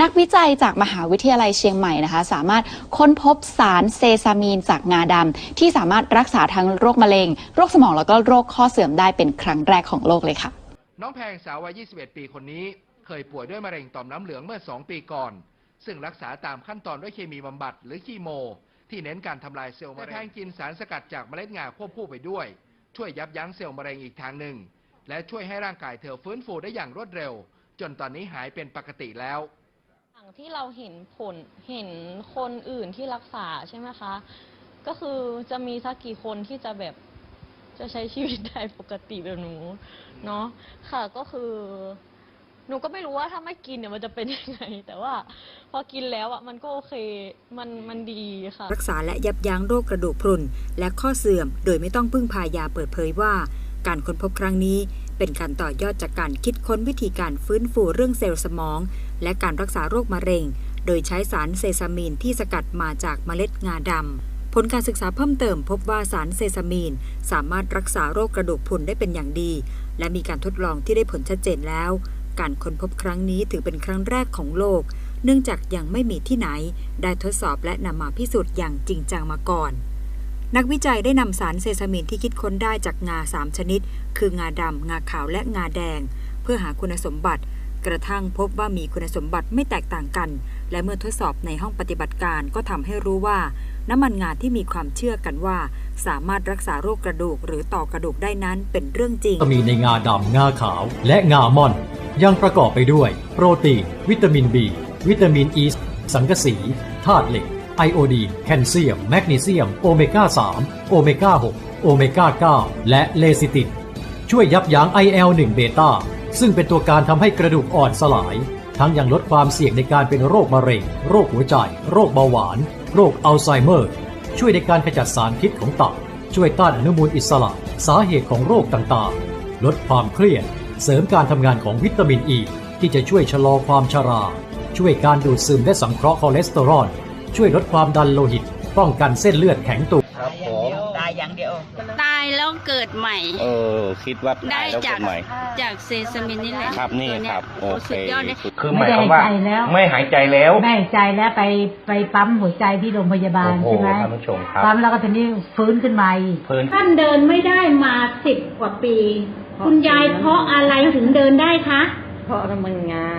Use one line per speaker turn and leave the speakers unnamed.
นักวิจัยจากมหาวิทยาลัยเชียงใหม่นะคะสามารถค้นพบสารเซซามีนจากงาดำที่สามารถรักษาทั้งโรคมะเร็งโรคสมองแล้วก็โรคข้อเสื่อมได้เป็นครั้งแรกของโลกเลยค่ะ
น้องแพงสาววัย 21 ปีคนนี้เคยป่วยด้วยมะเร็งต่อมน้ำเหลืองเมื่อ 2 ปีก่อนซึ่งรักษาตามขั้นตอนด้วยเคมีบำบัดหรือคีโมที่เน้นการทำลายเซลล์มะเร็งแพงกินสารสกัดจากเมล็ดงาควบคู่ไปด้วยช่วยยับยั้งเซลล์มะเร็งอีกทางหนึ่งและช่วยให้ร่างกายเธอฟื้นฟูได้อย่างรวดเร็วจนตอนนี้หายเป็นปกติแล้ว
อย่างที่เราเห็นคนอื่นที่รักษาใช่ไหมคะก็คือจะมีสักกี่คนที่จะแบบจะใช้ชีวิตได้ปกติแบบหนูเนาะค่ะก็คือหนูก็ไม่รู้ว่าถ้าไม่กินเนี่ยมันจะเป็นยังไงแต่ว่าพอกินแล้วอ่ะมันก็โอเคมันดีค่ะ
รักษาและยับยั้งโรคกระดูกพรุนและข้อเสื่อมโดยไม่ต้องพึ่งพายาเปิดเผยว่าการค้นพบครั้งนี้เป็นการต่อยอดจากการคิดค้นวิธีการฟื้นฟูเรื่องเซลล์สมองและการรักษาโรคมะเร็งโดยใช้สารเซซามีนที่สกัดมาจากเมล็ดงาดำผลการศึกษาเพิ่มเติมพบว่าสารเซซามีนสามารถรักษาโรคกระดูกพรุนได้เป็นอย่างดีและมีการทดลองที่ได้ผลชัดเจนแล้วการค้นพบครั้งนี้ถือเป็นครั้งแรกของโลกเนื่องจากยังไม่มีที่ไหนได้ทดสอบและนำมาพิสูจน์อย่างจริงจังมาก่อนนักวิจัยได้นำสารเซซามีนที่คิดค้นได้จากงา3ชนิดคืองาดำงาขาวและงาแดงเพื่อหาคุณสมบัติกระทั่งพบว่ามีคุณสมบัติไม่แตกต่างกันและเมื่อทดสอบในห้องปฏิบัติการก็ทำให้รู้ว่าน้ำมันงาที่มีความเชื่อกันว่าสามารถรักษาโรคกระดูกหรือต่อกระดูกได้นั้นเป็นเรื่องจริง
มีในงาดำงาขาวและงาม่อนยังประกอบไปด้วยโปรตีนวิตามิน B วิตามิน E สังกะสีธาตุเหล็กไอโอดีนแคลเซียมแมกนีเซียมโอเมก้า3โอเมก้า6โอเมก้า9และเลซิตินช่วยยับยั้ง IL-1 เบต้าซึ่งเป็นตัวการทำให้กระดูกอ่อนสลายทั้งยังลดความเสี่ยงในการเป็นโรคมะเร็งโรคหัวใจโรคเบาหวานโรคอัลไซเมอร์ช่วยในการขจัดสารพิษของตับช่วยต้านอนุมูลอิสระสาเหตุของโรคต่างๆลดความเครียดเสริมการทำงานของวิตามิน E ที่จะช่วยชะลอความชราช่วยการดูดซึมและสังเคราะห์คอเลสเตอรอลช่วยลดความดันโลหิตป้องกันเส้นเลือดแข็งตัว
ตายอย่างเดียว
ตายแล้วเกิดใหม่
คิดว่าตายแล้วเกิดใหม่
จากเซซามินนี่แหละ
ครับนี่ครับโอเค
สุดยอดเลย
คือหมายความว่าไม่หายใจแล้ว
ไปปั๊มหัวใจที่โรงพยาบาลใช่ไหม
ท่านผู้ชมครับ
ปั๊มแล้วก็ทีนี้ฟื้นขึ้นมา
ท่านเดินไม่ได้มา10 กว่าปีคุณยายเพราะอะไรถึงเดินได้คะ
เพราะมันงา